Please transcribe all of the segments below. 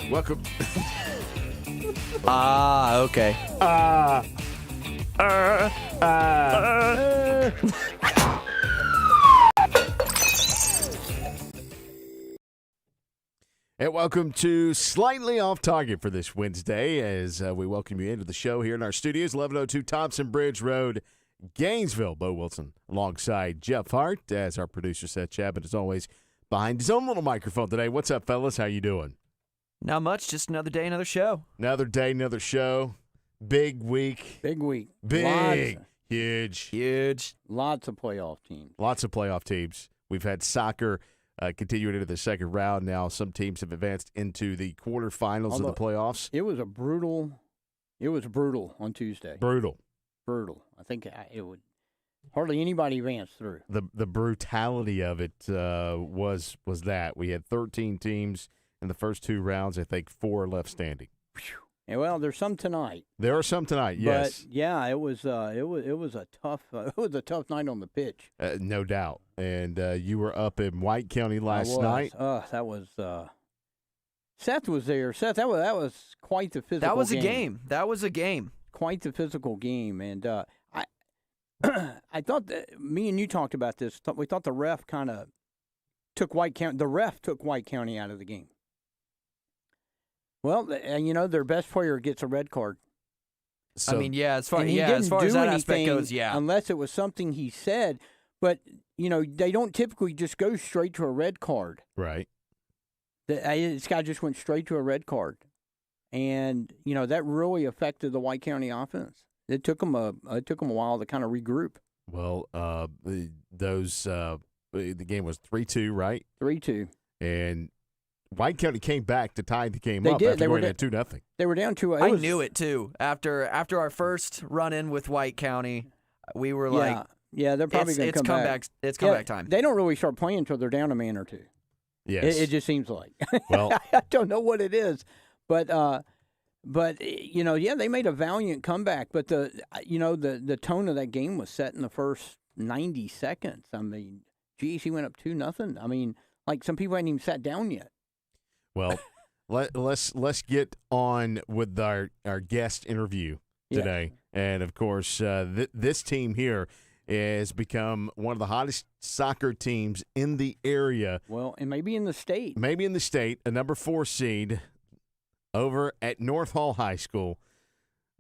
Welcome. Okay. And welcome to Slightly Off Target for this Wednesday as we welcome you into the show here in our studios, 1102 Thompson Bridge Road, Gainesville. Bo Wilson alongside Jeff Hart as our producer Seth Chapman, as always, behind his own little microphone today. What's up, fellas? How you doing? Not much. Just another day, another show. Another day, another show. Big week. Big week. Big. Huge. Lots of playoff teams. Lots of playoff teams. We've had soccer continuing into the second round now. Some teams have advanced into the quarterfinals of the playoffs. It was brutal on Tuesday. Brutal. I think it would hardly anybody advance through. The brutality of it was that. We had 13 teams in the first two rounds. I think 4 left standing. And well, there's some tonight. There are some tonight, yes. But yeah, it was a tough night on the pitch. No doubt. And you were up in White County last night. That was Seth was there. Seth, that was quite the physical game. That was a game. Quite the physical game. And I thought that me and you talked about this. We thought the ref kind of took White County. The ref took White County out of the game. Well, their best player gets a red card. So, as far as that aspect goes, unless it was something he said. But they don't typically just go straight to a red card. Right. This guy just went straight to a red card, and that really affected the White County offense. It took them a while to kind of regroup. Well, the game was 3-2, right? 3-2, and White County came back to tie the game up. They were down 2-0. They were down 2-0. I knew it too. After our first run-in with White County, we were like, "Yeah, they're probably going to come back. It's comeback time." They don't really start playing until they're down a man or two. Yes, it just seems like. Well, I don't know what it is, but they made a valiant comeback. But the tone of that game was set in the first 90 seconds. I mean, GAC went up 2-0. I mean, like some people hadn't even sat down yet. Well, let's get on with our guest interview today. Yeah. And, of course, this team here has become one of the hottest soccer teams in the area. Well, and maybe in the state. A number 4 seed over at NHall High School.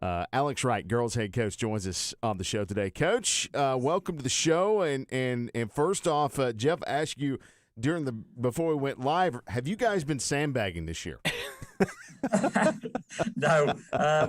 Alex Wright, girls head coach, joins us on the show today. Coach, welcome to the show. And first off, Jeff asked you, before we went live, have you guys been sandbagging this year? No,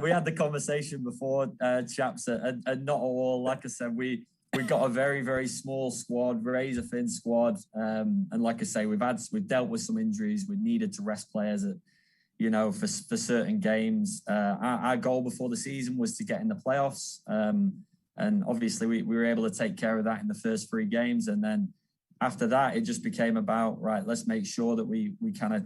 we had the conversation before, chaps, and not all. Like I said, we got a very, very small squad, razor thin squad, and like I say, we've dealt with some injuries. We needed to rest players for certain games. Our goal before the season was to get in the playoffs, and obviously we were able to take care of that in the first 3 games, and then after that, it just became about, right, let's make sure that we kind of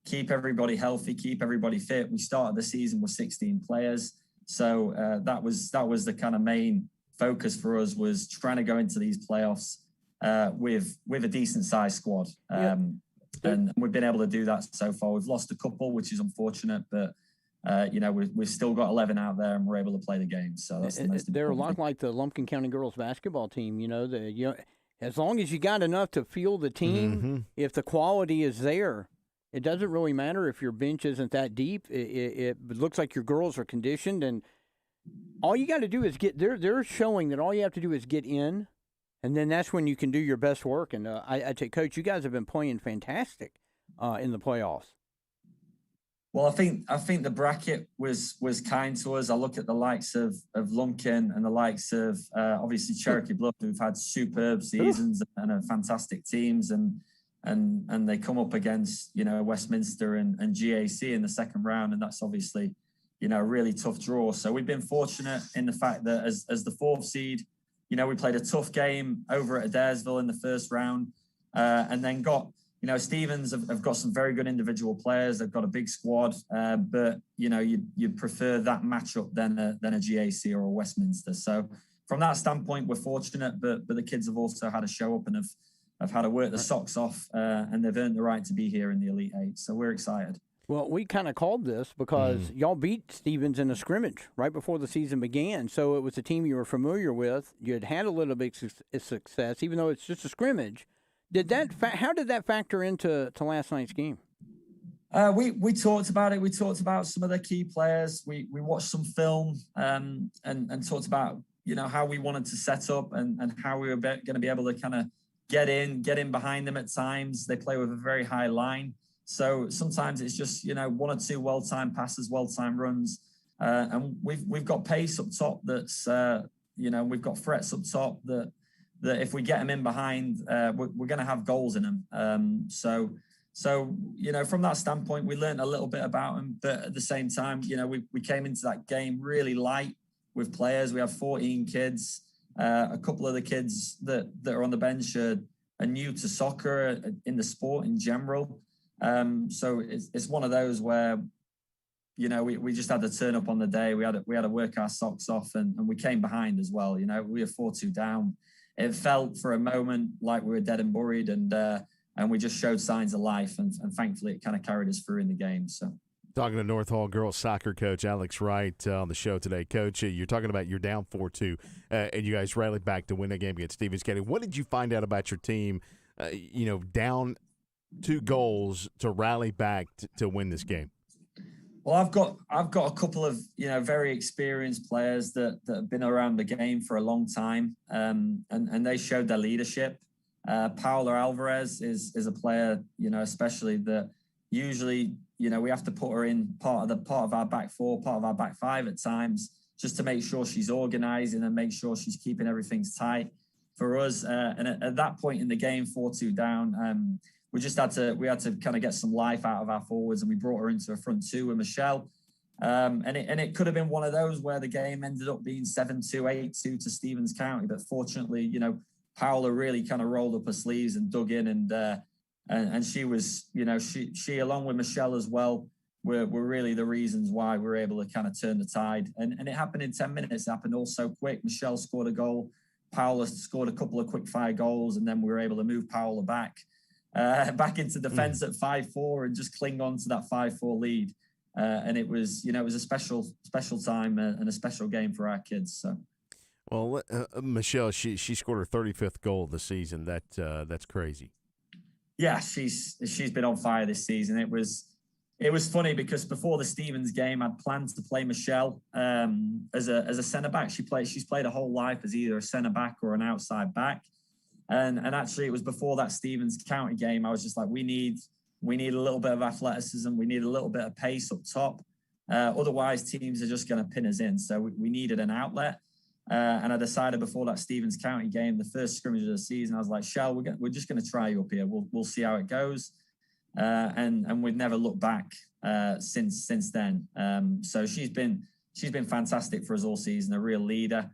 keep everybody healthy, keep everybody fit. We started the season with 16 players. So that was the kind of main focus for us, was trying to go into these playoffs with a decent-sized squad. And we've been able to do that so far. We've lost a couple, which is unfortunate, but we've still got 11 out there, and we're able to play the game. So that's the most they're a lot thing. like the Lumpkin County girls basketball team. As long as you got enough to fuel the team, if the quality is there, it doesn't really matter if your bench isn't that deep. It looks like your girls are conditioned, and all you got to do is get. They're showing that all you have to do is get in, and then that's when you can do your best work. And I tell you, Coach, you guys have been playing fantastic in the playoffs. Well, I think the bracket was kind to us. I look at the likes of Lumpkin and the likes of obviously Cherokee Bluff, who've had superb seasons and are fantastic teams, and they come up against Westminster and GAC in the second round, and that's obviously a really tough draw. So we've been fortunate in the fact that as the 4th seed, we played a tough game over at Adairsville in the first round, and then got. Stevens have got some very good individual players. They've got a big squad, but you'd prefer that matchup than a GAC or a Westminster. So from that standpoint, we're fortunate, but the kids have also had to show up and have had to work the socks off, and they've earned the right to be here in the Elite Eight. So we're excited. Well, we kind of called this because y'all beat Stevens in a scrimmage right before the season began. So it was a team you were familiar with. You had a little bit of success, even though it's just a scrimmage. How did that factor into last night's game? We talked about it. We talked about some of the key players. We watched some film and talked about how we wanted to set up and how we were going to be able to kind of get in behind them at times. They play with a very high line. So sometimes it's just, one or two well-timed passes, well-timed runs. And we've got pace up top that's, we've got threats up top that if we get them in behind, we're going to have goals in them. So from that standpoint, we learned a little bit about them. But at the same time, we came into that game really light with players. We have 14 kids. A couple of the kids that are on the bench are new to soccer in the sport in general. So it's one of those where, we just had to turn up on the day. We had to work our socks off and we came behind as well. We were 4-2 down. It felt for a moment like we were dead and buried and we just showed signs of life and thankfully it kind of carried us through in the game. So. Talking to North Hall girls soccer coach Alex Wright on the show today. Coach, you're talking about you're down 4-2 and you guys rallied back to win a game against Stevens County. What did you find out about your team, down 2 goals to rally back to win this game? Well, I've got a couple of very experienced players that have been around the game for a long time, and they showed their leadership. Paola Alvarez is a player, especially that usually we have to put her in part of our back 4, part of our back 5 at times, just to make sure she's organising and make sure she's keeping everything tight for us. And at that point in the game, 4-2 down. We had to kind of get some life out of our forwards, and we brought her into a front 2 with Michelle. And it could have been one of those where the game ended up being 7-2, 8-2 to Stevens County. But fortunately, Paola really kind of rolled up her sleeves and dug in, and she was, she along with Michelle as well, were really the reasons why we were able to kind of turn the tide. And it happened in 10 minutes. It happened all so quick. Michelle scored a goal. Paola scored a couple of quick fire goals, and then we were able to move Paola back into defense at 5-4 and just cling on to that 5-4 lead. And it was a special time and a special game for our kids. So. Well, Michelle, she scored her 35th goal of the season. That's crazy. Yeah, she's been on fire this season. It was funny because before the Stevens game, I'd planned to play Michelle as a centre back. She's played her whole life as either a centre back or an outside back. And actually, it was before that Stevens County game. I was just like, we need a little bit of athleticism. We need a little bit of pace up top. Otherwise, teams are just going to pin us in. So we needed an outlet. And I decided before that Stevens County game, the first scrimmage of the season, I was like, Shell, we're just going to try you up here. We'll see how it goes. And we've never looked back since then. So she's been fantastic for us all season. A real leader.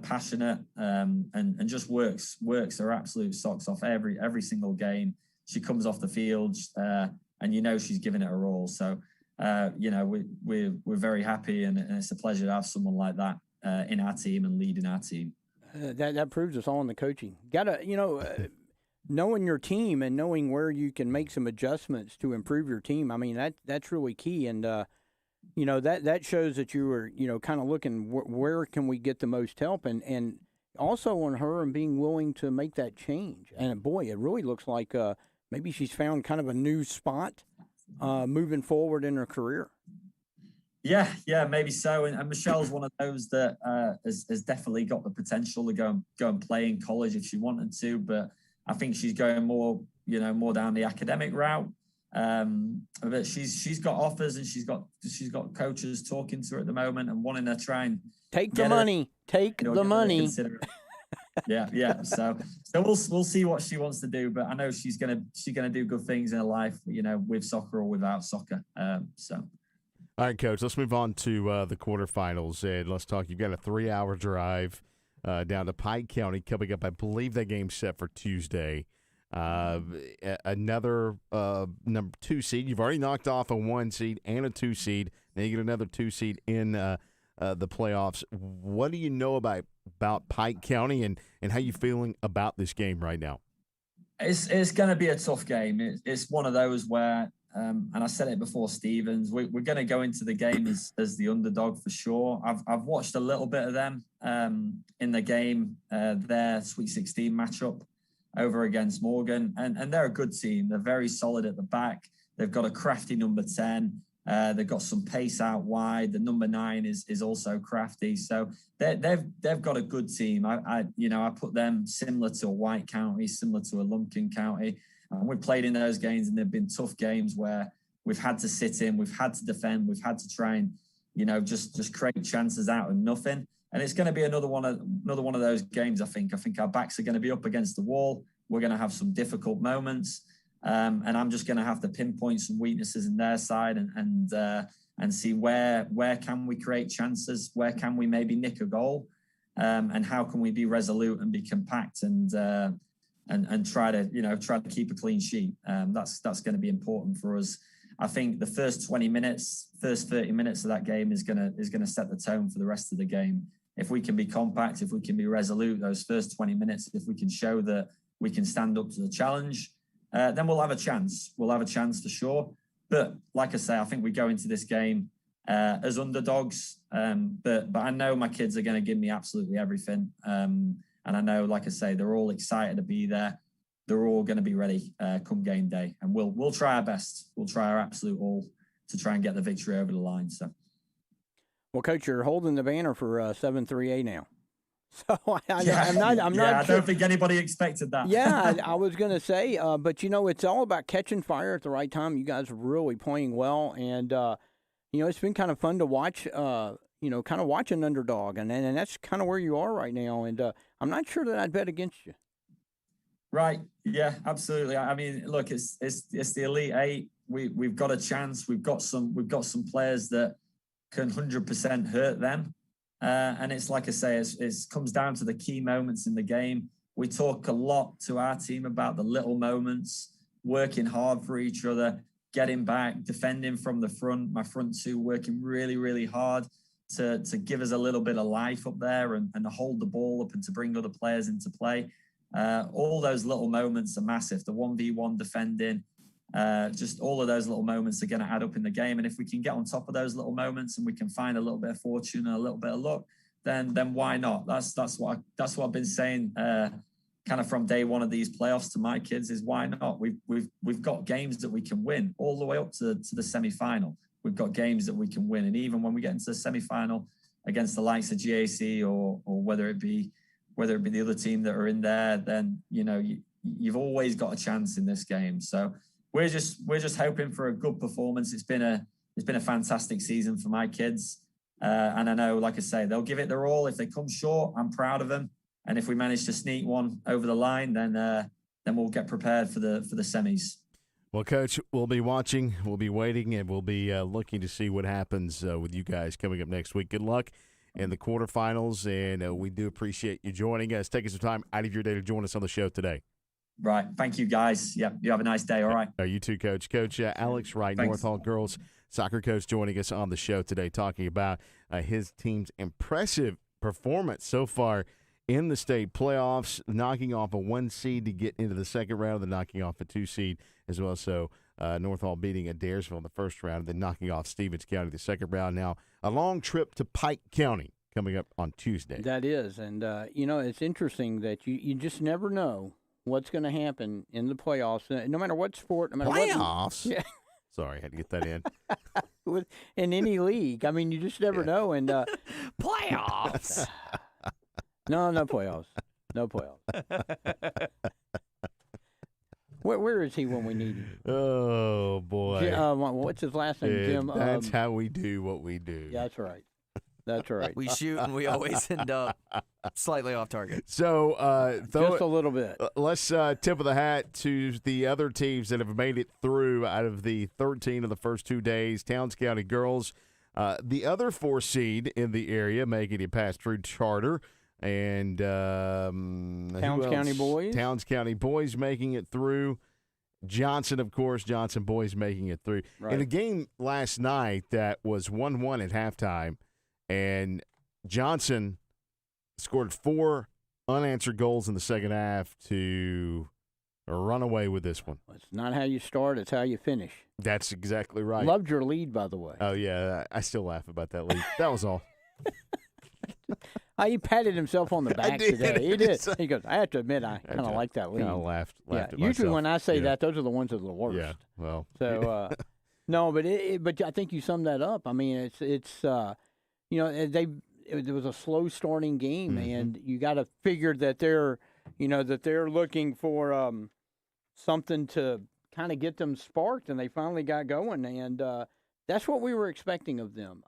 Passionate and just works her absolute socks off every single game. She comes off the field and she's giving it her all. So we're very happy and it's a pleasure to have someone like that in our team and leading our team. That proves us all in the coaching. Knowing your team and knowing where you can make some adjustments to improve your team. I mean that's really key and. That shows that you were, kind of looking where can we get the most help and also on her and being willing to make that change. And boy, it really looks like maybe she's found kind of a new spot moving forward in her career. Yeah, maybe so. And Michelle's one of those that has definitely got the potential to go and play in college if she wanted to. But I think she's going more down the academic route. But she's got offers and she's got coaches talking to her at the moment and wanting to try and take the money. Yeah. So we'll see what she wants to do, but I know she's gonna do good things in her life, with soccer or without soccer. All right, Coach. Let's move on to the quarterfinals and let's talk. You've got a 3-hour drive down to Pike County coming up. I believe that game's set for Tuesday. Another number 2 seed. You've already knocked off a 1 seed and a 2 seed. Now you get another 2 seed in the playoffs. What do you know about Pike County and how you feeling about this game right now? It's going to be a tough game. It's one of those where and I said it before Stevens, we're going to go into the game as the underdog for sure. I've watched a little bit of them in the game, their Sweet 16 matchup over against Morgan, and they're a good team. They're very solid at the back. They've got a crafty number 10. They've got some pace out wide. The number 9 is also crafty. So they've got a good team. I put them similar to a White County, similar to a Lumpkin County. And we've played in those games, and they've been tough games where we've had to sit in, we've had to defend, we've had to try and, just create chances out of nothing. And it's going to be another one of those games. I think our backs are going to be up against the wall. We're going to have some difficult moments, and I'm just going to have to pinpoint some weaknesses in their side and see where can we create chances, where can we maybe nick a goal, and how can we be resolute and be compact and try to keep a clean sheet. That's going to be important for us. I think the first 20 minutes, first 30 minutes of that game is going to set the tone for the rest of the game. If we can be compact, if we can be resolute, those first 20 minutes, if we can show that we can stand up to the challenge, then we'll have a chance. We'll have a chance for sure. But like I say, I think we go into this game as underdogs. But I know my kids are going to give me absolutely everything. And I know, like I say, they're all excited to be there. They're all going to be ready come game day, and we'll try our best. We'll try our absolute all to try and get the victory over the line. So, well, Coach, you're holding the banner for 7-3A now. So I'm not. I don't think anybody expected that. Yeah, I was going to say, but it's all about catching fire at the right time. You guys are really playing well, and it's been kind of fun to watch. Kind of watch an underdog, and that's kind of where you are right now. And I'm not sure that I'd bet against you. Right. Yeah, absolutely. I mean, look, it's the Elite Eight. We've got a chance. We've got some players that can 100% hurt them. And it's like I say, it comes down to the key moments in the game. We talk a lot to our team about the little moments, working hard for each other, getting back, defending from the front. My front two working really, really hard to give us a little bit of life up there and hold the ball up and to bring other players into play. All those little moments are massive. The 1v1 defending, just all of those little moments are going to add up in the game. And if we can get on top of those little moments and we can find a little bit of fortune and a little bit of luck, then why not? That's what I've been saying kind of from day one of these playoffs to my kids is why not? We've got games that we can win all the way up to the semi-final. We've got games that we can win, and even when we get into the semi-final against the likes of GAC or whether it be the other team that are in there, then you've always got a chance in this game. So we're just hoping for a good performance. It's been a fantastic season for my kids, and I know, like I say, they'll give it their all. If they come short, I'm proud of them, and if we manage to sneak one over the line, then we'll get prepared for the semis. Well, Coach, we'll be watching, we'll be waiting, and we'll be looking to see what happens with you guys coming up next week. Good luck in the quarterfinals, and we do appreciate you joining us, taking some time out of your day to join us on the show today. Right. Thank you, guys. Yeah, you have a nice day. All right. You too, Coach. Coach Alex Wright, North Hall girls soccer coach, joining us on the show today, talking about his team's impressive performance so far in the state playoffs, knocking off a 1 seed to get into the second round, then knocking off a 2 seed as well. So North Hall beating Adairsville in the first round, and then knocking off Stevens County the second round. Now a long trip to Pike County coming up on Tuesday. That is, and it's interesting that you just never know what's going to happen in the playoffs, no matter what sport, no matter playoffs. Yeah. Sorry, had to get that in. In any league, I mean, you just never know. And playoffs. No playoffs. No playoffs. Where is he when we need him? Oh boy. What's his last name? Jim. That's how we do what we do. That's right. That's right. We shoot and we always end up slightly off target. So just a little bit. Let's tip of the hat to the other teams that have made it through out of the 13 of the first 2 days. Towns County girls, the other 4 seed in the area, making it past through charter. And Towns County boys. Towns County boys making it through. Johnson, of course, Johnson boys making it through. Right. In a game last night that was 1-1 at halftime, and Johnson scored 4 unanswered goals in the second half to run away with this one. It's not how you start; it's how you finish. That's exactly right. Loved your lead, by the way. Oh yeah, I still laugh about that lead. That was all. He patted himself on the back today. He did. He goes, I have to admit, I kind of like that lead. I laughed at Usually myself. when I say that, those are the ones that are the worst. Yeah, well. So, no, but but I think you summed that up. I mean, it's you know, it was a slow starting game, and you got to figure that they're looking for something to kind of get them sparked, and they finally got going, and that's what we were expecting of them.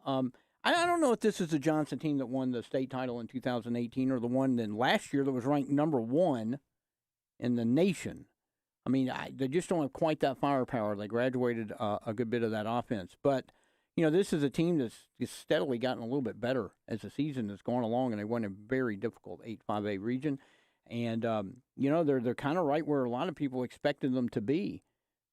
I don't know if this is the Johnson team that won the state title in 2018 or the one then last year that was ranked number 1 in the nation. I mean, they just don't have quite that firepower. They graduated a good bit of that offense. But, you know, this is a team that's steadily gotten a little bit better as the season has gone along, and they won a very difficult 8-5A region. And, you know, they're kind of right where a lot of people expected them to be.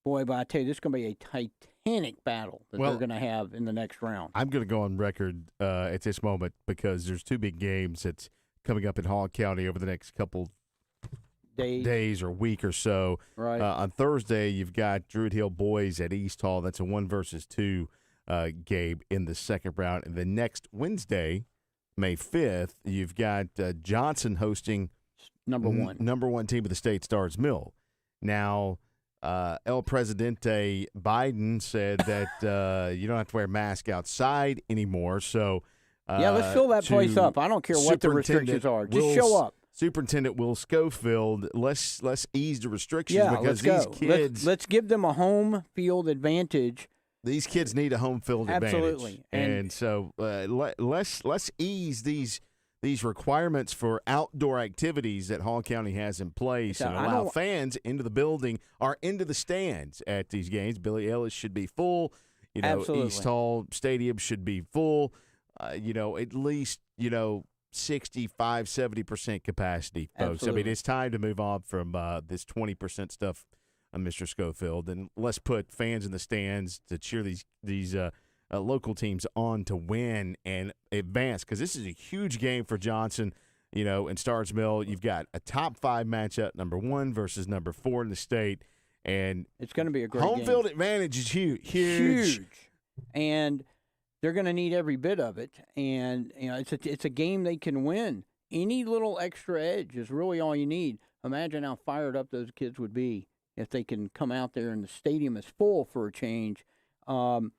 Boy, but I tell you, this is going to be a titanic battle that they're going to have in the next round. I'm going to go on record at this moment because there's 2 big games that's coming up in Hall County over the next couple days or week or so. Right. On Thursday, you've got Druid Hill boys at East Hall. That's a 1-2 game in the second round. And the next Wednesday, May 5th, you've got Johnson hosting number 1 team of the state, Stars Mill. Now, El Presidente Biden said that you don't have to wear a mask outside anymore. So, let's fill that place up. I don't care what the restrictions are. Just show up. Superintendent Will Schofield, let's ease the restrictions because these kids. Let's give them a home field advantage. These kids need a home field advantage. Absolutely. And so let's ease these requirements for outdoor activities that Hall County has in place and allow fans into the building or into the stands at these games. Billy Ellis should be full. You know, Absolutely. East Hall Stadium should be full. You know, at least, 65, 70% capacity, folks. Absolutely. I mean, it's time to move on from this 20% stuff, Mr. Schofield, and let's put fans in the stands to cheer these local teams on to win and advance, because this is a huge game for Johnson. In Stars Mill, you've got a top 5 matchup, number 1 versus number 4 in the state, and it's going to be a great home game. field advantage is huge. And they're going to need every bit of it. And it's a game they can win. Any little extra edge is really all you need. Imagine how fired up those kids would be if they can come out there and the stadium is full for a change. Cheering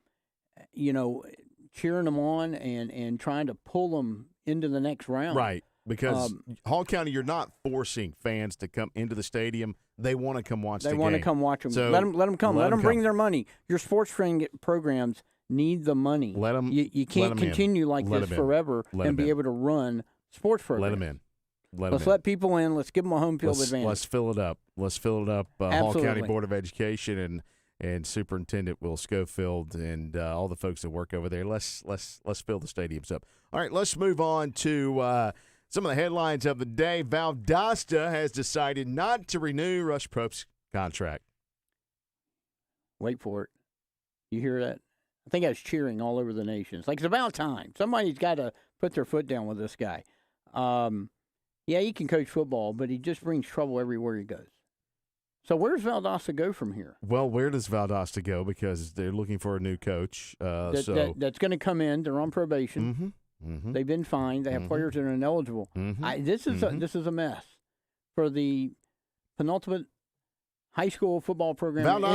them on and trying to pull them into the next round. Right, because Hall County, you're not forcing fans to come into the stadium. They want to come watch the game. They want to come watch them. So let them come. Let them bring their money. Your sports training programs need the money. Let them. You can't continue like this forever and be able to run sports programs. Let them in. Let's let people in. Let's give them a home field advantage. Let's fill it up. Hall County Board of Education and Superintendent Will Schofield and all the folks that work over there. Let's fill the stadiums up. All right, let's move on to some of the headlines of the day. Valdosta has decided not to renew Rush Propst's contract. Wait for it. You hear that? I think I was cheering all over the nation. It's like, it's about time. Somebody's got to put their foot down with this guy. Yeah, he can coach football, but he just brings trouble everywhere he goes. So where does Valdosta go from here? Well, where does Valdosta go? Because they're looking for a new coach. That's going to come in. They're on probation. Mm-hmm. Mm-hmm. They've been fined. They have players that are ineligible. Mm-hmm. This is a mess for the penultimate high school football program in the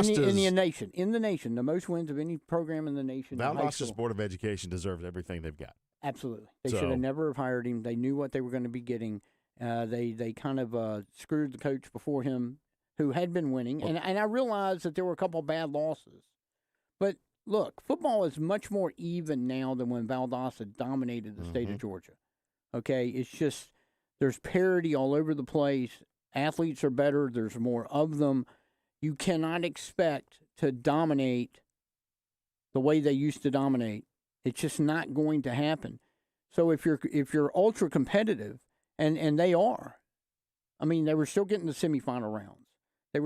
nation. In the nation, the most wins of any program in the nation. Valdosta's Board of Education deserves everything they've got. Absolutely. They should have never have hired him. They knew what they were going to be getting. They kind of screwed the coach before him, who had been winning. And I realized that there were a couple of bad losses. But, look, football is much more even now than when Valdosta dominated the state of Georgia. Okay? It's just there's parity all over the place. Athletes are better. There's more of them. You cannot expect to dominate the way they used to dominate. It's just not going to happen. So if you're ultra competitive, and they are, I mean, they were still getting the semifinal rounds. They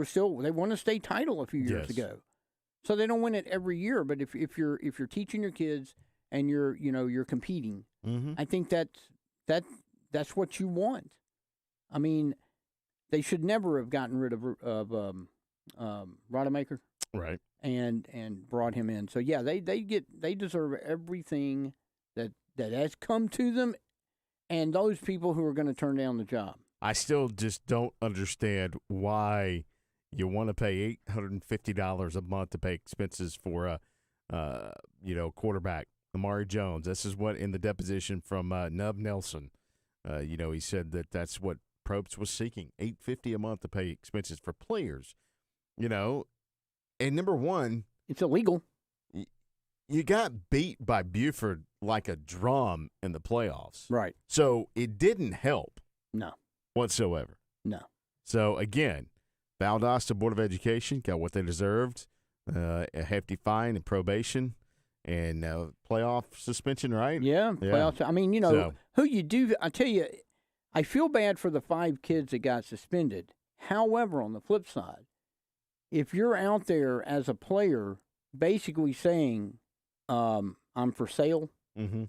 won a state title a few years ago. So they don't win it every year. But if you're teaching your kids and you're competing, I think that's what you want. I mean, they should never have gotten rid of Rodemaker Right. and brought him in. So yeah, they deserve everything that has come to them, and those people who are going to turn down the job. I still just don't understand why you want to pay $850 a month to pay expenses for a quarterback, Amari Jones. This is what in the deposition from Nub Nelson, he said that's what Probst was seeking, $850 a month to pay expenses for players. And number one, it's illegal. You got beat by Buford like a drum in the playoffs. Right. So it didn't help. No. Whatsoever. No. So, again, Valdosta Board of Education got what they deserved, a hefty fine and probation and playoff suspension, right? Yeah. Playoff. I mean, who you do – I tell you, I feel bad for the 5 kids that got suspended. However, on the flip side, if you're out there as a player basically saying – I'm for sale. Mm-hmm.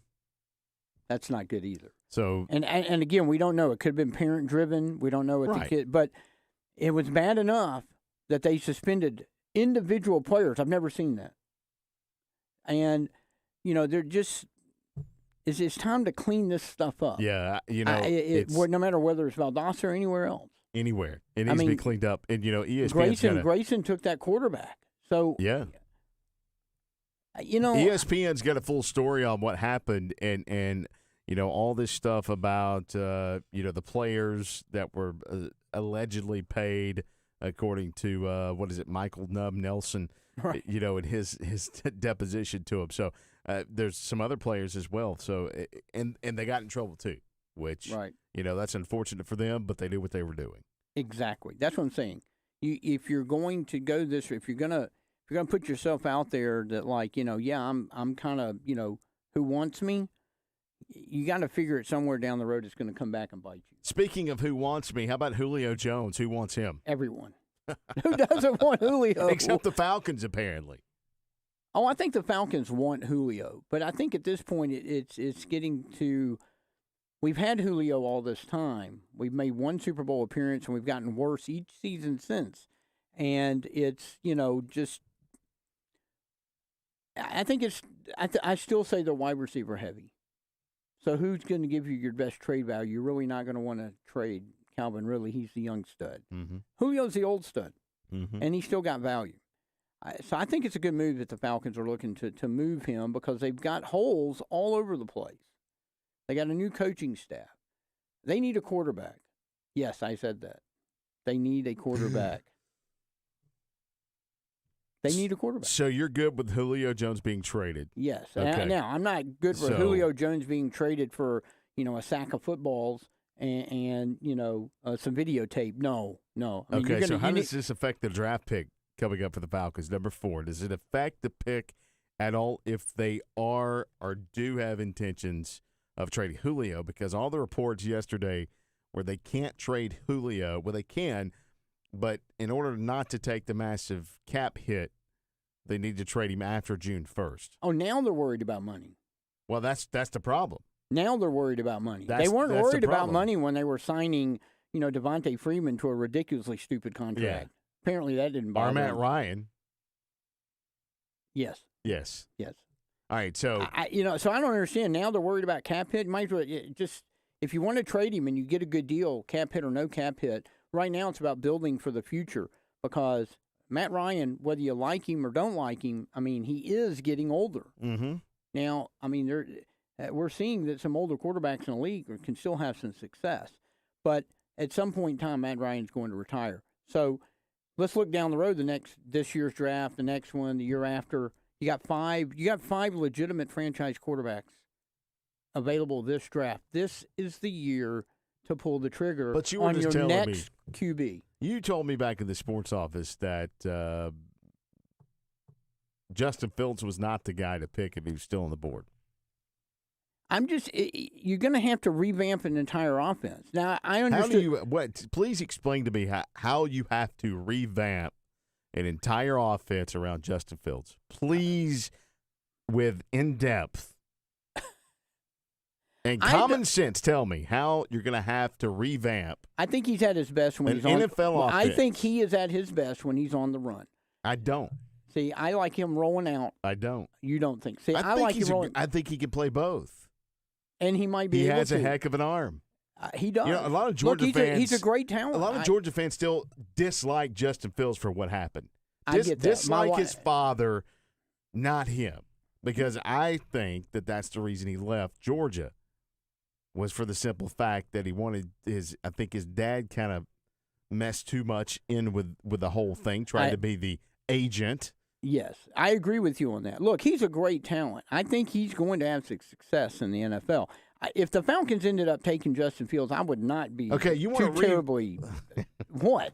That's not good either. So and again, we don't know. It could have been parent driven. We don't know what the kid, but it was bad enough that they suspended individual players. I've never seen that. And they're just it's time to clean this stuff up. Yeah, no matter whether it's Valdosta or anywhere else. Anywhere it needs to be cleaned up. And Grayson took that quarterback. So yeah. ESPN's got a full story on what happened and all this stuff about the players that were allegedly paid according to Michael Nub Nelson, right. In his deposition to him. So there's some other players as well. So and they got in trouble too, which right. That's unfortunate for them, but they knew what they were doing. Exactly. That's what I'm saying. If you're going to go this, if you're gonna put yourself out there that I'm kind of who wants me, you got to figure it somewhere down the road it's going to come back and bite you. Speaking of who wants me, how about Julio Jones? Who wants him? Everyone. Who doesn't want Julio? Except the Falcons, apparently. Oh, I think the Falcons want Julio, but I think at this point it's getting to. We've had Julio all this time. We've made one Super Bowl appearance, and we've gotten worse each season since. And it's just. I think it's. I still say they're wide receiver heavy. So who's going to give you your best trade value? You're really not going to want to trade Calvin Ridley. He's the young stud. Mm-hmm. Julio's the old stud, mm-hmm. and he still got value. So I think it's a good move that the Falcons are looking to move him because they've got holes all over the place. They got a new coaching staff. They need a quarterback. Yes, I said that. They need a quarterback. They need a quarterback. So you're good with Julio Jones being traded? Yes. Okay. Now, I'm not good for Julio Jones being traded for, a sack of footballs and some videotape. No. I mean, so how does this affect the draft pick coming up for the Falcons, number 4? Does it affect the pick at all if they are or do have intentions of trading Julio? Because all the reports yesterday where they can't trade Julio, well, they can, but in order not to take the massive cap hit, they need to trade him after June 1st. Oh, now they're worried about money. Well, that's the problem. Now they're worried about money. They weren't worried about money when they were signing, Devontae Freeman to a ridiculously stupid contract. Yeah. Apparently that didn't bother Matt him. Ryan. Yes. All right, so so I don't understand. Now they're worried about cap hit. Might as well just if you want to trade him and you get a good deal, cap hit or no cap hit. Right now it's about building for the future because Matt Ryan, whether you like him or don't like him, I mean he is getting older. Mm-hmm. Now, I mean we're seeing that some older quarterbacks in the league can still have some success, but at some point in time, Matt Ryan's going to retire. So let's look down the road. This year's draft, the next one, the year after. You got five legitimate franchise quarterbacks available this draft. This is the year to pull the trigger on your next QB. You told me back in the sports office that Justin Fields was not the guy to pick if he was still on the board. You're going to have to revamp an entire offense. Now, I understand. Please explain to me how you have to revamp an entire offense around Justin Fields. Please, with in-depth And common sense, tell me how you're going to have to revamp. I think he's at his best when an he's on NFL offense. I think he is at his best when he's on the run. I don't. See, I like him rolling out. I don't. You don't think? See, I think like him rolling. I think he can play both. And he might be. He able has to. a heck of an arm. He does. You know, a lot of Georgia fans. He's a great talent. A lot of Georgia fans still dislike Justin Fields for what happened. I get that. Dislike his father, not him, because I think that's the reason he left Georgia. Was for the simple fact that he wanted I think his dad kind of messed too much in with the whole thing, tried to be the agent. Yes, I agree with you on that. Look, he's a great talent. I think he's going to have success in the NFL. If the Falcons ended up taking Justin Fields, I would not be too terribly. What?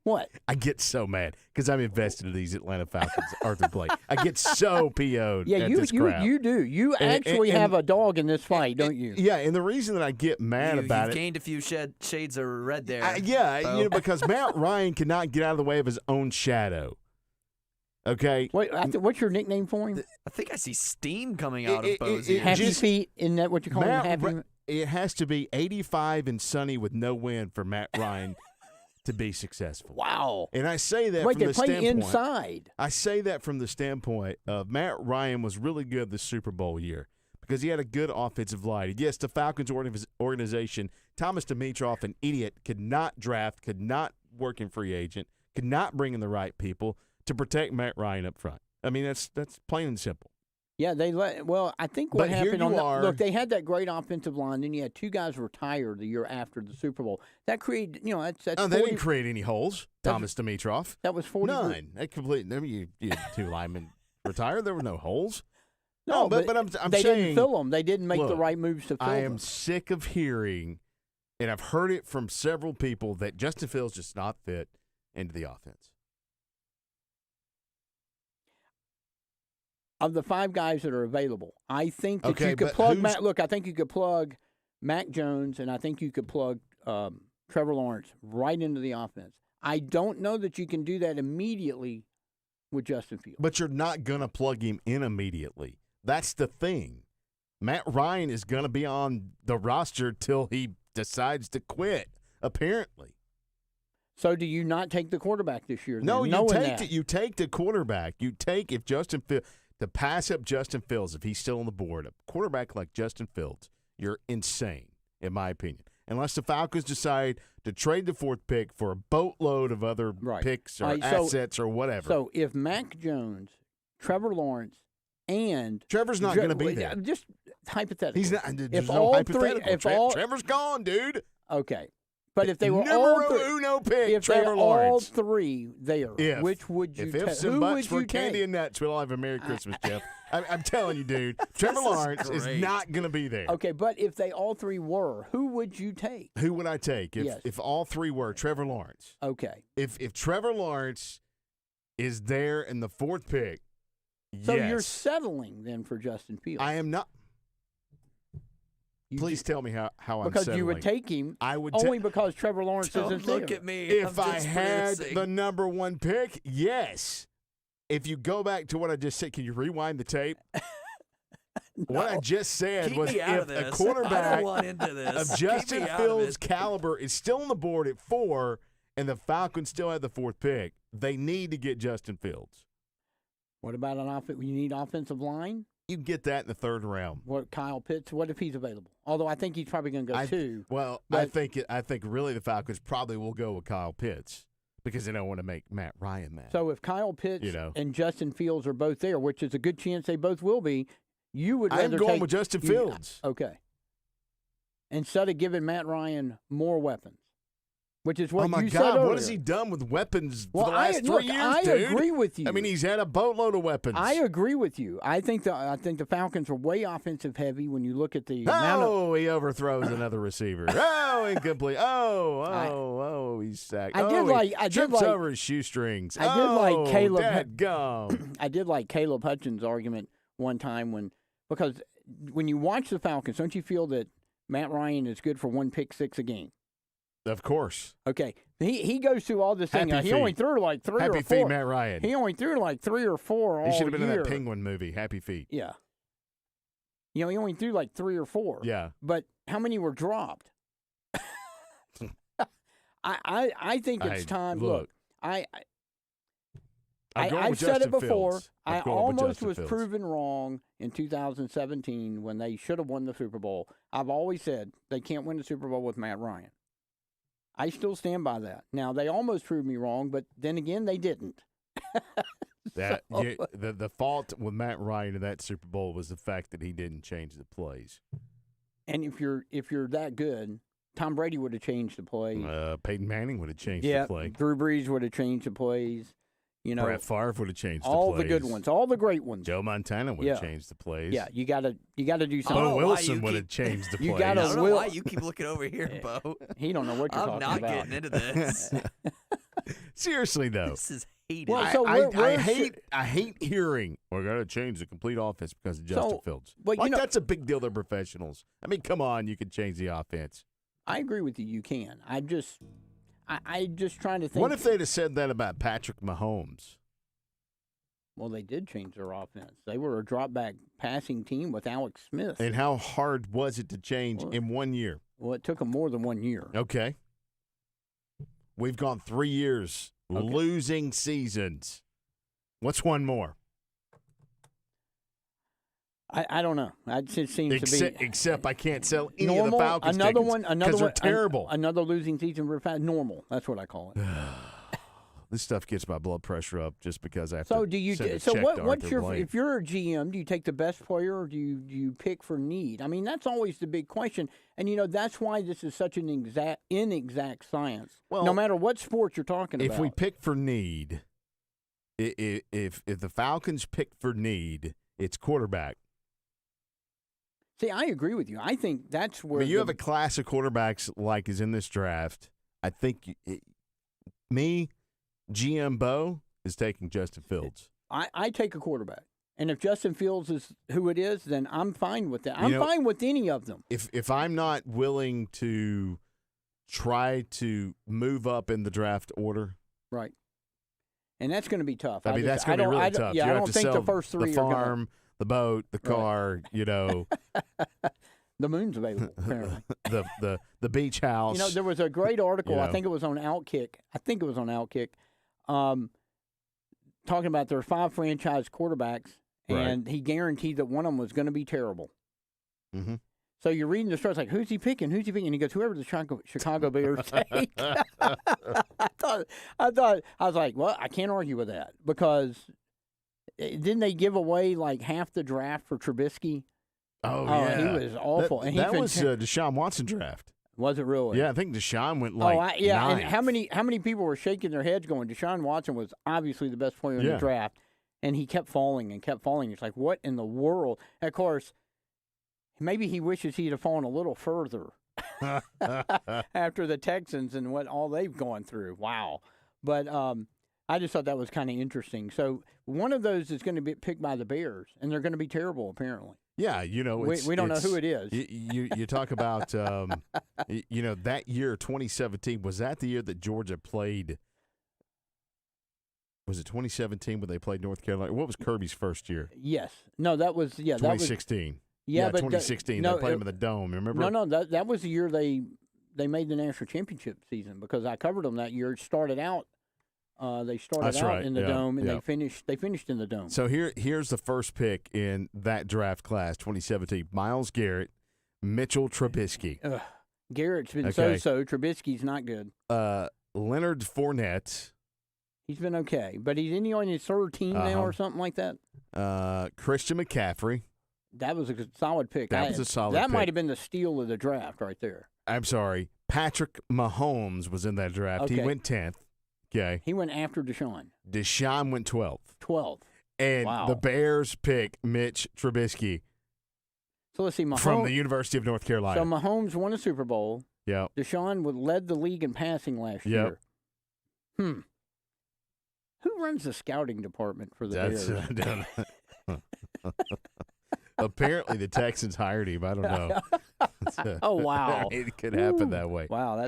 What? I get so mad because I'm invested in these Atlanta Falcons, Arthur Blake. I get so PO'd at this crap. You do. You actually have a dog in this fight, don't you? Yeah, and the reason that I get mad about you've it. gained a few shades of red there. Because Matt Ryan cannot get out of the way of his own shadow. Okay? Wait, what's your nickname for him? I think I see steam coming out of Bo's ears. Happy feet? Isn't that what you call him? Happy? It has to be 85 and sunny with no wind for Matt Ryan to be successful. Wow. And I say that Wait, from the they play standpoint. inside. I say that from the standpoint of Matt Ryan was really good this Super Bowl year because he had a good offensive line. Yes, the Falcons organization, Thomas Dimitroff, an idiot, could not draft, could not work in free agent, could not bring in the right people to protect Matt Ryan up front. I mean, that's plain and simple. Yeah, I think what happened look, they had that great offensive line, then you had two guys retire the year after the Super Bowl. That created, that's they didn't create any holes, Thomas Dimitroff. That was 40. None. You had two linemen retire. There were no holes. No, but I'm they saying, didn't fill them. They didn't make the look, right moves to fill them. I am sick of hearing, and I've heard it from several people, that Justin Fields just not fit into the offense. Of the five guys that are available, I think that you could I think you could plug Mac Jones, and I think you could plug Trevor Lawrence right into the offense. I don't know that you can do that immediately with Justin Fields. But you're not going to plug him in immediately. That's the thing. Matt Ryan is going to be on the roster till he decides to quit, apparently. So do you not take the quarterback this year? No, you take the quarterback. You take if Justin Fields. To pass up Justin Fields, if he's still on the board, a quarterback like Justin Fields, you're insane, in my opinion. Unless the Falcons decide to trade the fourth pick for a boatload of other picks or assets or whatever. So if Mac Jones, Trevor Lawrence, and Trevor's not going to be there. Just hypothetically. He's not. There's no hypothetical. Trevor's gone, dude. Okay. But if they were all three there, which would you take? Ifs and buts for candy and nuts, we'll have a Merry Christmas, Jeff. I'm telling you, dude, Trevor Lawrence is not going to be there. Okay, but if they all three were, who would you take? Who would I take if all three were Trevor Lawrence? Okay. If Trevor Lawrence is there in the fourth pick, so you're settling then for Justin Fields. I am not. Please tell me how I'm because settling. You would take him. I would only because Trevor Lawrence isn't there. Look at me. If I had the number one pick, yes. If you go back to what I just said, can you rewind the tape? No. What I just said was if a quarterback of Justin Fields' caliber is still on the board at 4 and the Falcons still have the fourth pick, they need to get Justin Fields. What about an offense? You need offensive line? You get that in the third round. What, Kyle Pitts? What if he's available? Although I think he's probably going to go 2. Well, I think really the Falcons probably will go with Kyle Pitts because they don't want to make Matt Ryan mad. So if Kyle Pitts and Justin Fields are both there, which is a good chance they both will be, you would rather I'm going with Justin Fields. Okay. Instead of giving Matt Ryan more weapons. Which is what you said earlier. What has he done with weapons for the last 3 years, dude? I agree with you. I mean, he's had a boatload of weapons. I agree with you. I think the Falcons are way offensive heavy when you look at the amount of... he overthrows another receiver. Oh, incomplete. He's sacked. I trips over his shoestrings. I did like Caleb. Dadgum. I did like Caleb Hutchins' argument one time because when you watch the Falcons, don't you feel that Matt Ryan is good for 1 pick 6 a game? Of course. Okay. He goes through all this thing. He only threw like 3 or 4. Happy feet, Matt Ryan. He only threw like 3 or 4 all year. He should have been in that Penguin movie, Happy Feet. Yeah. He only threw like 3 or 4. Yeah. But how many were dropped? I think it's time. Look, I've said it before. I almost was proven wrong in 2017 when they should have won the Super Bowl. I've always said they can't win the Super Bowl with Matt Ryan. I still stand by that. Now, they almost proved me wrong, but then again, they didn't. The fault with Matt Ryan in that Super Bowl was the fact that he didn't change the plays. And if you're that good, Tom Brady would have changed the plays. Peyton Manning would have changed the play. Drew Brees would have changed the plays. Brett Favre would have changed the plays. All the good ones, all the great ones. Joe Montana would have changed the plays. Yeah, you gotta do something. Bo Wilson would have changed the plays. I don't know why you keep looking over here, Bo. He don't know what you're talking about. I'm not getting into this. Seriously though, this is hated. Well, so I hate hearing we're going to change the complete offense because of Justin Fields. But that's a big deal. They're professionals. I mean, come on, you can change the offense. I agree with you. You can. I just trying to think. What if they'd have said that about Patrick Mahomes? Well, they did change their offense. They were a drop-back passing team with Alex Smith. And how hard was it to change in 1 year? Well, it took them more than 1 year. Okay. We've gone 3 years losing seasons. What's one more? I don't know. It just seems to be. Except I can't sell any normal, of the Falcons another tickets one, another one, they're terrible. Another losing season for normal. That's what I call it. This stuff gets my blood pressure up just because I have so to. Do you? Send a so check what? to What's Arthur your? Blank. If you're a GM, do you take the best player, or do you pick for need? I mean, that's always the big question, and that's why this is such an inexact science. Well, no matter what sport you're talking about. If we pick for need, if the Falcons pick for need, it's quarterback. See, I agree with you. I think that's where you have a class of quarterbacks like is in this draft. I think GM Bo is taking Justin Fields. I take a quarterback. And if Justin Fields is who it is, then I'm fine with that. I'm fine with any of them. If I'm not willing to try to move up in the draft order. Right. And that's going to be tough. I mean, that's going to be really tough. Yeah, you I have don't to think sell the first 3 the are farm, the boat, the car, The moon's available, apparently. the beach house. There was a great article, I think it was on Outkick. Talking about there are 5 franchise quarterbacks, and he guaranteed that one of them was going to be terrible. Mm-hmm. So you're reading the story, it's like, who's he picking? And he goes, whoever the Chicago Bears take. I was like, well, I can't argue with that because didn't they give away like half the draft for Trubisky? Oh, yeah. He was awful. That was Deshaun Watson draft. Was it really? Yeah, I think Deshaun went ninth. And how many people were shaking their heads going, Deshaun Watson was obviously the best player in the draft, and he kept falling and kept falling. It's like, what in the world? And of course, maybe he wishes he'd have fallen a little further after the Texans and what all they've gone through. Wow. But I just thought that was kind of interesting. So one of those is going to be picked by the Bears, and they're going to be terrible, apparently. Yeah, we don't know who it is. You talk about, that year, 2017, was that the year that Georgia played? Was it 2017 when they played North Carolina? What was Kirby's first year? Yes. No, that was 2016. But 2016. They played him in the Dome. Remember? No, that was the year they made the national championship season because I covered them that year. It started out. They started out in the Dome, and they finished in the Dome. So here's the first pick in that draft class, 2017. Myles Garrett, Mitchell Trubisky. Garrett's been so-so. Trubisky's not good. Leonard Fournette. He's been okay, but he's on his third team now or something like that. Christian McCaffrey. That was a solid pick. That was a solid pick. That might have been the steal of the draft right there. I'm sorry. Patrick Mahomes was in that draft. Okay. He went 10th. Okay. He went after Deshaun. Deshaun went 12th. 12th. And the Bears pick Mitch Trubisky. So let's see. Mahomes, from the University of North Carolina. So Mahomes won a Super Bowl. Yeah. Deshaun led the league in passing last year. Who runs the scouting department for the Bears? Apparently the Texans hired him. I don't know. Oh, wow. It could happen that way. Wow,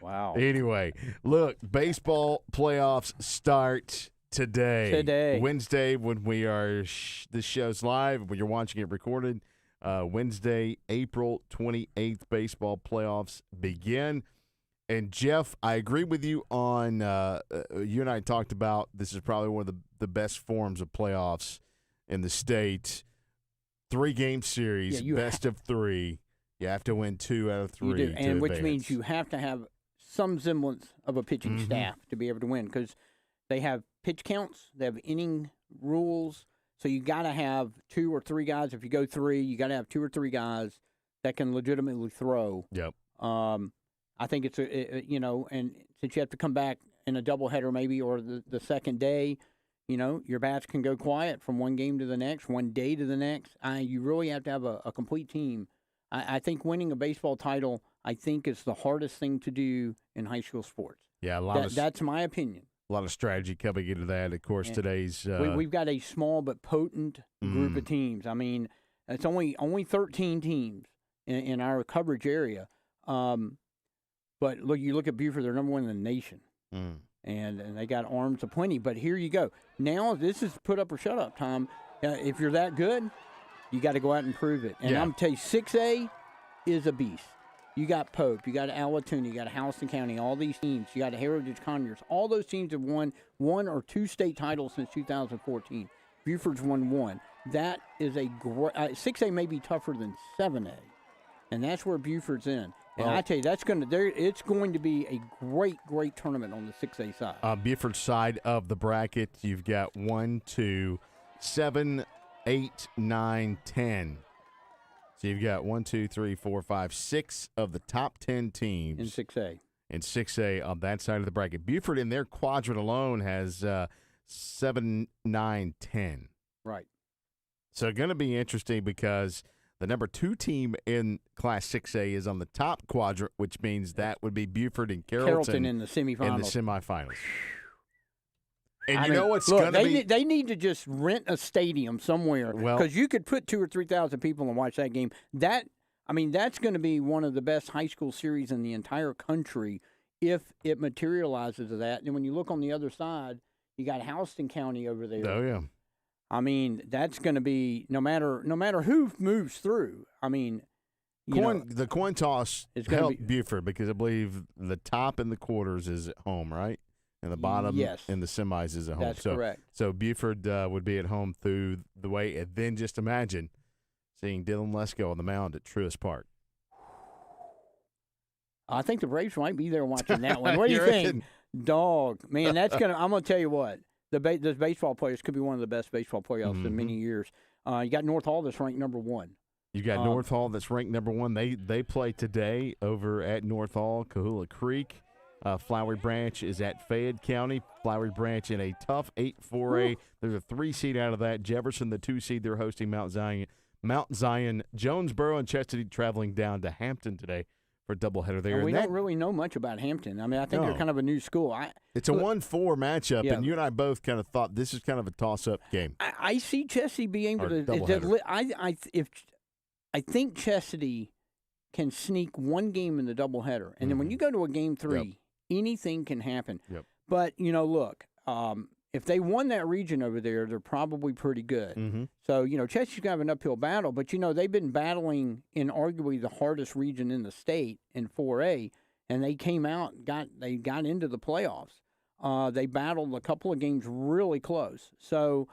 wow. Anyway, look, baseball playoffs start today. Wednesday, when we are this show's live, when you're watching it recorded, Wednesday, April 28th, baseball playoffs begin. And, Jeff, I agree with you on you and I talked about this is probably one of the best forms of playoffs in the state. 3-game series, best of 3. You have to win 2 out of 3. You do, and which advance. means you have to have some semblance of a pitching staff to be able to win because they have pitch counts, they have inning rules. So you got to have 2 or 3 guys. If you go 3, you got to have 2 or 3 guys that can legitimately throw. Yep. I think it's and since you have to come back in a doubleheader maybe or the second day, your bats can go quiet from one game to the next, one day to the next. You really have to have a complete team. I think winning a baseball title, I think, is the hardest thing to do in high school sports. Yeah, that's my opinion. A lot of strategy coming into that. Of course, today's we've got a small but potent group of teams. I mean, it's only 13 teams in our coverage area. But you look at Buford; they're number 1 in the nation, and they got arms aplenty. But here you go. Now this is put up or shut up time. If you're that good, you got to go out and prove it. And I'm gonna tell you, 6A is a beast. You got Pope, you got Alatoona, you got Houston County, all these teams. You got Heritage Conyers. All those teams have won 1 or 2 state titles since 2014. Buford's won 1. That is a great 6A may be tougher than 7A, and that's where Buford's in. And I tell you, it's going to be a great tournament on the 6A side. On Buford's side of the bracket, you've got 1, 2, 7, 8, 9, 10. So you've got 1, 2, 3, 4, 5, 6 of the top 10 teams in 6A. In 6A on that side of the bracket. Buford in their quadrant alone has 7, 9, 10. Right. So going to be interesting because the number 2 team in Class 6A is on the top quadrant, which means that would be Buford and Carrollton in the semifinals. And you know what's going to be? They need to just rent a stadium somewhere because you could put 2,000 or 3,000 people and watch that game. That's going to be one of the best high school series in the entire country if it materializes to that. And when you look on the other side, you got Houston County over there. Oh yeah. I mean, that's going to be no matter who moves through. I mean, the coin toss helped Buford because I believe the top in the quarters is at home, right? And the bottom in the semis is at home. That's correct. So Buford would be at home through the way. And then just imagine seeing Dylan Lesko on the mound at Truist Park. I think the Braves might be there watching that one. What do you think? Dog. Man, that's going to – I'm going to tell you what. Those baseball players could be one of the best baseball playoffs in many years. You got North Hall that's ranked number 1. You got North Hall that's ranked number 1. They play today over at North Hall, Kahula Creek. Flowery Branch is at Fayette County. Flowery Branch in a tough 8-4A. There's a 3 seed out of that. Jefferson, the 2 seed, they're hosting Mount Zion. Jonesboro and Chestatee traveling down to Hampton today for a doubleheader there. And we don't really know much about Hampton. I mean, I think they're kind of a new school. It's a 1-4 matchup, and you and I both kind of thought this is kind of a toss-up game. I see Chestatee being able to. I think Chestatee can sneak one game in the doubleheader, and then when you go to a game 3. Anything can happen. Yep. But, look, if they won that region over there, they're probably pretty good. Mm-hmm. So, Chesapeake's going to have an uphill battle. But, they've been battling in arguably the hardest region in the state in 4A, and they came out, they got into the playoffs. They battled a couple of games really close. So,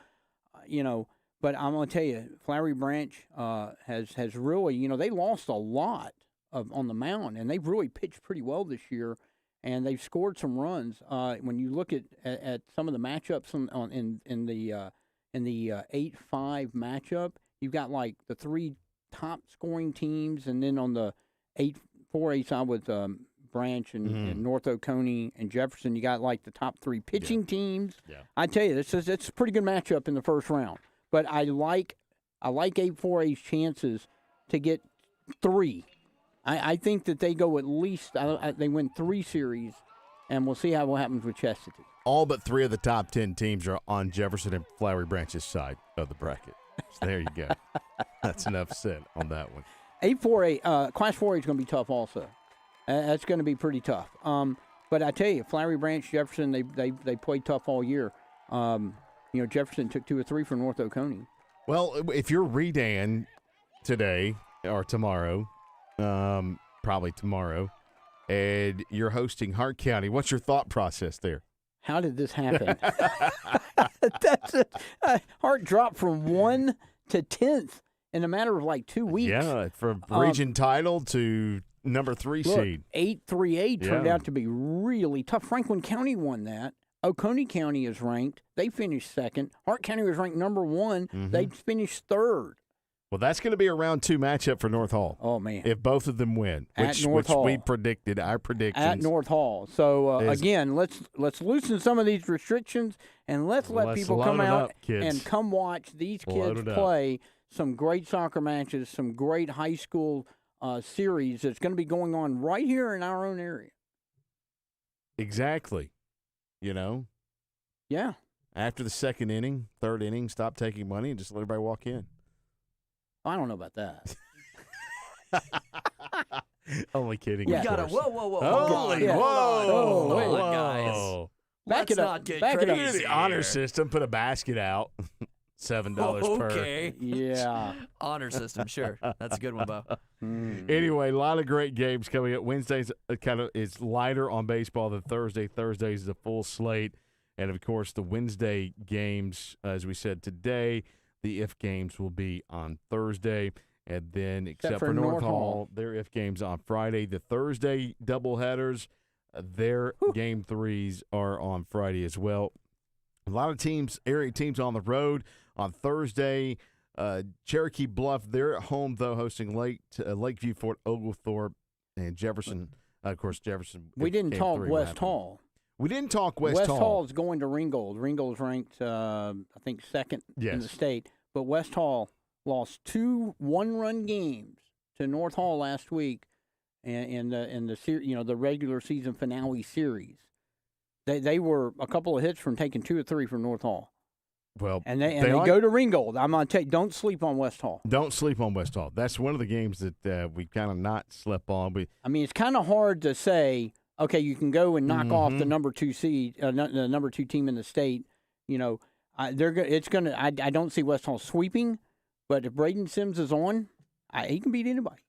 but I'm going to tell you, Flowery Branch has really, they lost a lot on the mound, and they've really pitched pretty well this year. And they've scored some runs. When you look at some of the matchups in the 8-5 matchup, you've got like the 3 top scoring teams, and then on the 4A side with Branch and North Oconee and Jefferson, you got like the top 3 pitching teams. Yeah. I tell you, it's a pretty good matchup in the first round. But I like 8-4A's chances to get 3. I think that they go at least they win 3 series, and we'll see what happens with Chestatee. All but 3 of the top 10 teams are on Jefferson and Flowery Branch's side of the bracket. So there you go. That's enough said on that one. 8-4A, Class 4A is going to be tough also. That's going to be pretty tough. But I tell you, Flowery Branch, Jefferson, they played tough all year. Jefferson took 2 or 3 for North Oconee. Well, if you're Redan, today or tomorrow, probably tomorrow, and you're hosting Hart County. What's your thought process there? How did this happen? Hart dropped from 1 to 10th in a matter of like 2 weeks. Yeah, from region title to number 3 seed. 8-3-8 turned out to be really tough. Franklin County won that. Oconee County is ranked. They finished second. Hart County was ranked number 1. Mm-hmm. They finished third. Well, that's going to be a round 2 matchup for North Hall. Oh, man. If both of them win, At North Hall. we predicted, our predictions. At North Hall. So, again, let's loosen some of these restrictions, and let's let people come out and come watch these kids play some great soccer matches, some great high school series that's going to be going on right here in our own area. Exactly. You know? Yeah. After the second inning, third inning, stop taking money and just let everybody walk in. I don't know about that. Only kidding. Yeah. Of course. Whoa. Holy, Yeah. whoa. Hold on, guys. Back Let's it up. not get Back it up. crazy. The honor here. system, put a basket out. $7 per. Okay. Yeah. Honor system, sure. That's a good one, Bo. Anyway, a lot of great games coming up. Wednesday's is lighter on baseball than Thursday. Thursday's is a full slate. And, of course, the Wednesday games, as we said today, the IF games will be on Thursday. And then, except for North Hall, their IF games on Friday. The Thursday doubleheaders, their Game 3s are on Friday as well. A lot of teams, area teams on the road on Thursday. Cherokee Bluff, they're at home, though, hosting Lakeview, Fort Oglethorpe, and Jefferson. Of course, Jefferson. We didn't talk West Hall. We didn't talk West Hall. West Hall is going to Ringgold. Ringgold's ranked, I think, second in the state. But West Hall lost 2 one-run games to North Hall last week, in the regular season finale series. They were a couple of hits from taking 2 or 3 from North Hall. Well, and they go to Ringgold. I'm gonna tell you, don't sleep on West Hall. Don't sleep on West Hall. That's one of the games that we kind of not slept on. I mean, it's kind of hard to say. Okay, you can go and knock off the number 2 seed, the number 2 team in the state. You know, I don't see West Hall sweeping, but if Braden Sims is on, he can beat anybody.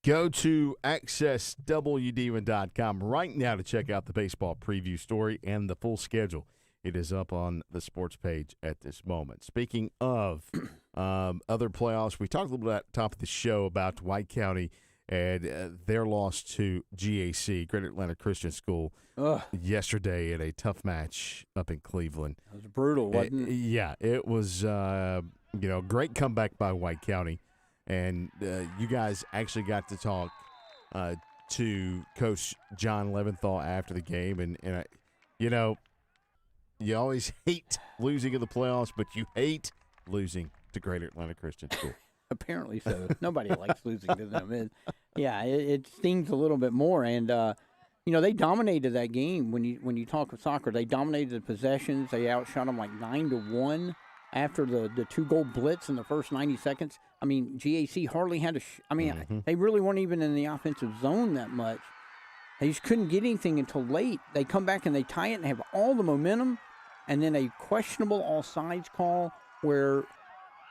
Go to accesswdevon.com right now to check out the baseball preview story and the full schedule. It is up on the sports page at this moment. Speaking of other playoffs, we talked a little bit at the top of the show about White County and their loss to GAC, Greater Atlanta Christian School, yesterday in a tough match up in Cleveland. It was brutal, wasn't it? Yeah, it was great comeback by White County. And you guys actually got to talk to Coach John Leventhal after the game. And you always hate losing in the playoffs, but you hate losing to Greater Atlanta Christian School. Apparently so. Nobody likes losing to them. It stings a little bit more. And, they dominated that game. When you talk of soccer, they dominated the possessions. They outshot them like 9-1 after the 2-goal blitz in the first 90 seconds. I mean, GAC hardly had they really weren't even in the offensive zone that much. They just couldn't get anything until late. They come back and they tie it and have all the momentum, and then a questionable offsides call where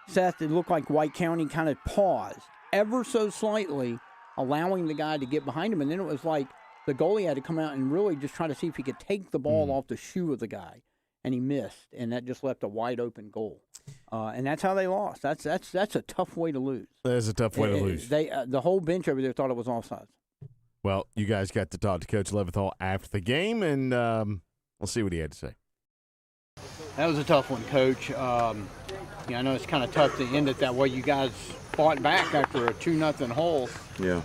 Seth, it looked like White County kind of paused ever so slightly, allowing the guy to get behind him. And then it was like the goalie had to come out and really just try to see if he could take the ball off the shoe of the guy. And he missed, and that just left a wide open goal. And that's how they lost. That's a tough way to lose. That is a tough way to lose. The whole bench over there thought it was offsides. Well, you guys got to talk to Coach Leventhal after the game, and we'll see what he had to say. That was a tough one, Coach. I know it's kind of tough to end it that way. You guys fought back after a 2-0 hole. Yeah.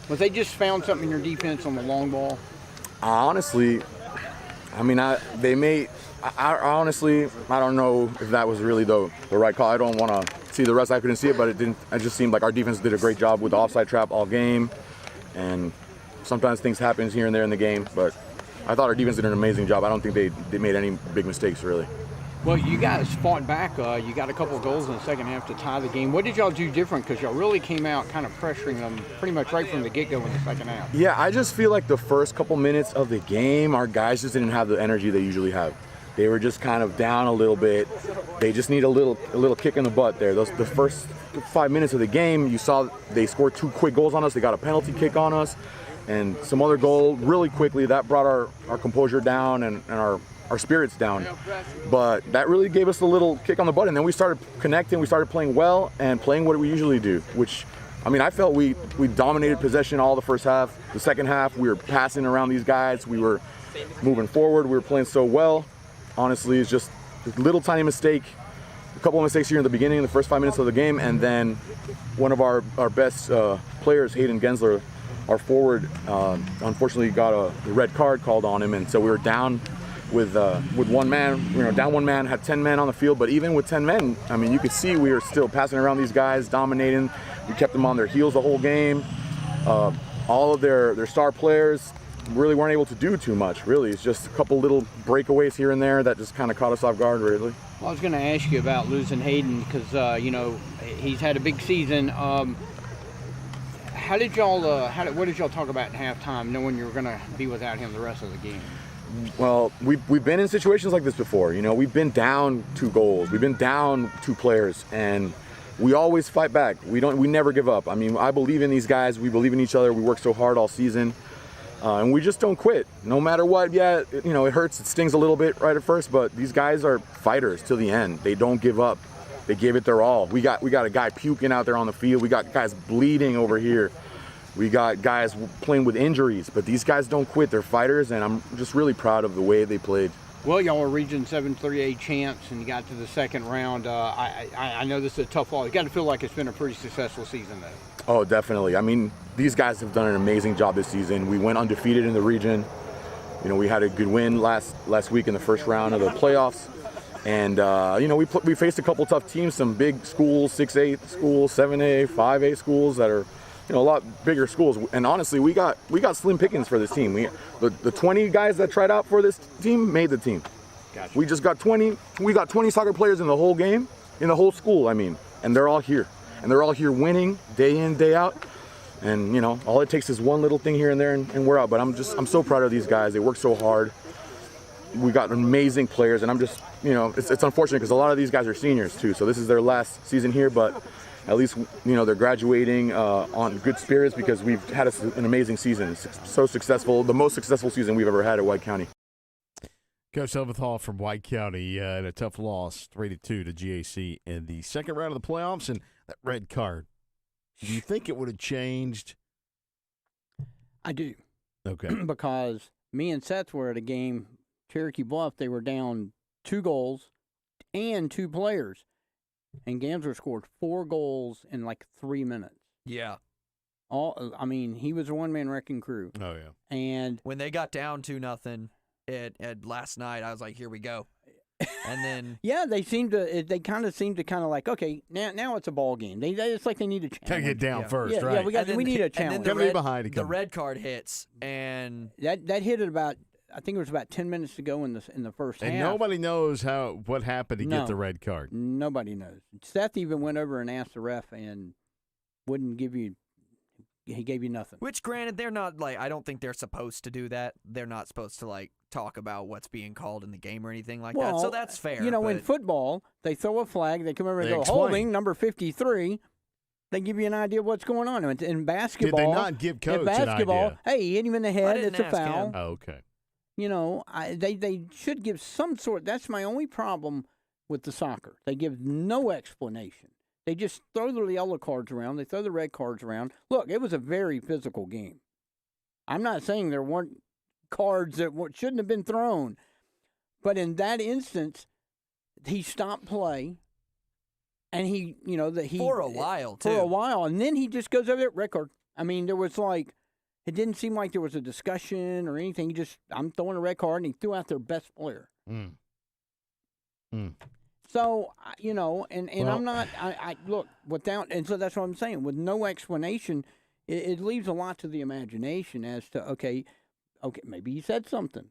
But they just found something in your defense on the long ball. Honestly, I don't know if that was really the right call. I don't want to see the rest. I couldn't see it, but it just seemed like our defense did a great job with the offside trap all game. And sometimes things happen here and there in the game, but I thought our defense did an amazing job. I don't think they made any big mistakes, really. Well, you guys fought back. You got a couple of goals in the second half to tie the game. What did y'all do different? Because y'all really came out kind of pressuring them pretty much right from the get-go in the second half. Yeah, I just feel like the first couple minutes of the game, our guys just didn't have the energy they usually have. They were just kind of down a little bit. They just need a little kick in the butt there. The first 5 minutes of the game, you saw they scored 2 quick goals on us. They got a penalty kick on us and some other goal really quickly. That brought our composure down and our spirits down. But that really gave us a little kick on the butt. And then we started connecting. We started playing well and playing what we usually do, which, I mean, I felt we dominated possession all the first half. The second half, we were passing around these guys. We were moving forward. We were playing so well. Honestly, it's just a little tiny mistake, a couple of mistakes here in the beginning, the first 5 minutes of the game, and then one of our best players, Hayden Gensler, our forward, unfortunately got a red card called on him, and so we were down with one man, down one man, had 10 men on the field, but even with 10 men, I mean, you could see we were still passing around these guys, dominating. We kept them on their heels the whole game. All of their star players really weren't able to do too much, really. It's just a couple little breakaways here and there that just kind of caught us off guard, really. Well, I was going to ask you about losing Hayden because, he's had a big season. What did y'all talk about at halftime, knowing you were going to be without him the rest of the game? Well, we've been in situations like this before. We've been down 2 goals. We've been down 2 players, and we always fight back. We never give up. I mean, I believe in these guys. We believe in each other. We work so hard all season. And we just don't quit, no matter what. Yeah, it hurts, it stings a little bit right at first, but these guys are fighters till the end. They don't give up. They give it their all. We got a guy puking out there on the field. We got guys bleeding over here. We got guys playing with injuries, but these guys don't quit. They're fighters, and I'm just really proud of the way they played. Well, y'all were Region 7-3A champs, and you got to the second round. I know this is a tough ball. You got to feel like it's been a pretty successful season, though. Oh, definitely. I mean, these guys have done an amazing job this season. We went undefeated in the region. We had a good win last week in the first round of the playoffs. And, we faced a couple tough teams, some big schools, 6A schools, 7A, 5A schools that are, a lot bigger schools. And honestly, we got slim pickings for this team. The 20 guys that tried out for this team made the team. Gotcha. We just got 20. We got 20 soccer players in the whole game, in the whole school, I mean. And they're all here. And they're all here winning day in, day out. And, all it takes is one little thing here and there and we're out. But I'm so proud of these guys. They work so hard. We got amazing players. And I'm just, it's unfortunate because a lot of these guys are seniors too. So this is their last season here. But at least, they're graduating on good spirits because we've had an amazing season. It's so successful, the most successful season we've ever had at White County. Coach Elventhal from White County in a tough loss, 3-2 to GAC in the second round of the playoffs, and that red card. Do you think it would have changed? I do. Okay. Because me and Seth were at a game, Cherokee Bluff. They were down 2 goals and 2 players. And Gansler scored 4 goals in like 3 minutes. Yeah. He was a one-man wrecking crew. Oh, yeah. And when they got down 2-0 at last night, I was like, here we go. And then yeah, they kind of seemed to like, okay, now it's a ball game. It's like they need a challenge. Gotta get down first, yeah, right? Yeah, we need a challenge. And then the red card hits, and that hit at about, I think it was about 10 minutes to go in the first half. And nobody knows what happened to get the red card. Nobody knows. Seth even went over and asked the ref and wouldn't give you. He gave you nothing. Which, granted, they're not I don't think they're supposed to do that. They're not supposed to talk about what's being called in the game or anything like that. So that's fair. In football, they throw a flag. They come over and go holding number 53. They give you an idea of what's going on. In basketball, did they not give coach an idea? Hey, he hit him in the head. It's a foul. Him. Oh, okay. They should give some sort. That's my only problem with the soccer. They give no explanation. They just throw the yellow cards around. They throw the red cards around. Look, it was a very physical game. I'm not saying there weren't cards that shouldn't have been thrown. But in that instance, he stopped play. And he for a while, too. For a while. And then he just goes over there, red card. I mean, there was it didn't seem like there was a discussion or anything. I'm throwing a red card, and he threw out their best player. So, I'm not, look, without, and so that's what I'm saying. With no explanation, it leaves a lot to the imagination as to, okay, maybe he said something.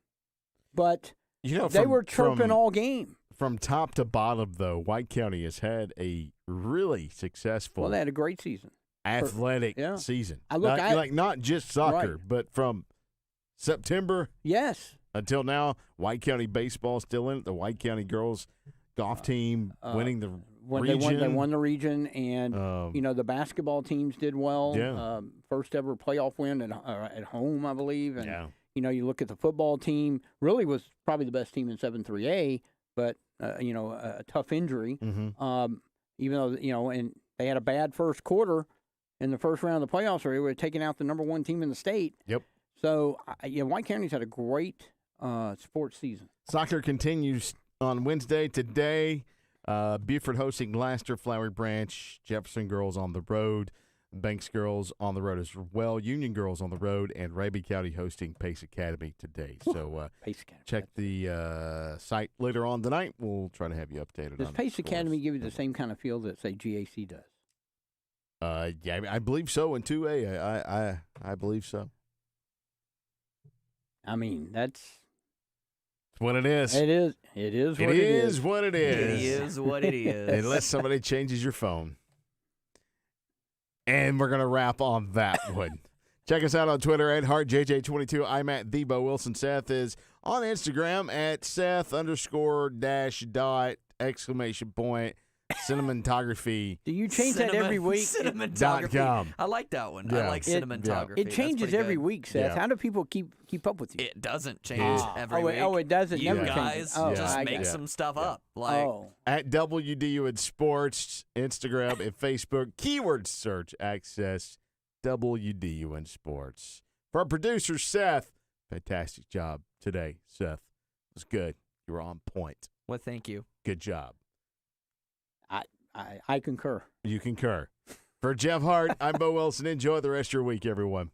But they were chirping all game. From top to bottom, though, White County has had a really successful. Well, they had a great season. Athletic season. Not just soccer, but from September. Yes. Until now, White County baseball still in it. The White County girls golf team winning the region. They won the region, and the basketball teams did well. Yeah. First ever playoff win at home, I believe. And yeah. You look at the football team. Really was probably the best team in 7-3A, but a tough injury. Mm-hmm. Even though and they had a bad first quarter in the first round of the playoffs, or they were taking out the number one team in the state. Yep. So White County's had a great sports season. Soccer continues on Wednesday today. Buford hosting Gloucester, Flowery Branch, Jefferson girls on the road, Banks girls on the road as well, Union girls on the road, and Raby County hosting Pace Academy today. So Pace Academy. Check the site later on tonight. We'll try to have you updated. Does Pace Academy give you the same kind of feel that, say, GAC does? Yeah, I believe so in 2A. I believe so. I mean, that's what it is. It is. It is what it is. What it is. It is what it is. Unless somebody changes your phone. And we're going to wrap on that one. Check us out on Twitter at HartJJ22. I'm at Thebo Wilson. Seth is on Instagram at Seth_dash ! Cinematography. Do you change that every week? Cinematography. I like that one. Yeah. I like cinematography. It changes every week, Seth. Yeah. How do people keep up with you? It doesn't change every week. Oh, it doesn't. You Never guys changes. just I make got it. some stuff up. Like At WDU in Sports, Instagram and Facebook. Keyword search access WDU in Sports. For our producer, Seth, fantastic job today, Seth. It was good. You were on point. well, thank you. Good job. I concur. You concur. For Jeff Hart, I'm Bo Wilson. Enjoy the rest of your week, everyone.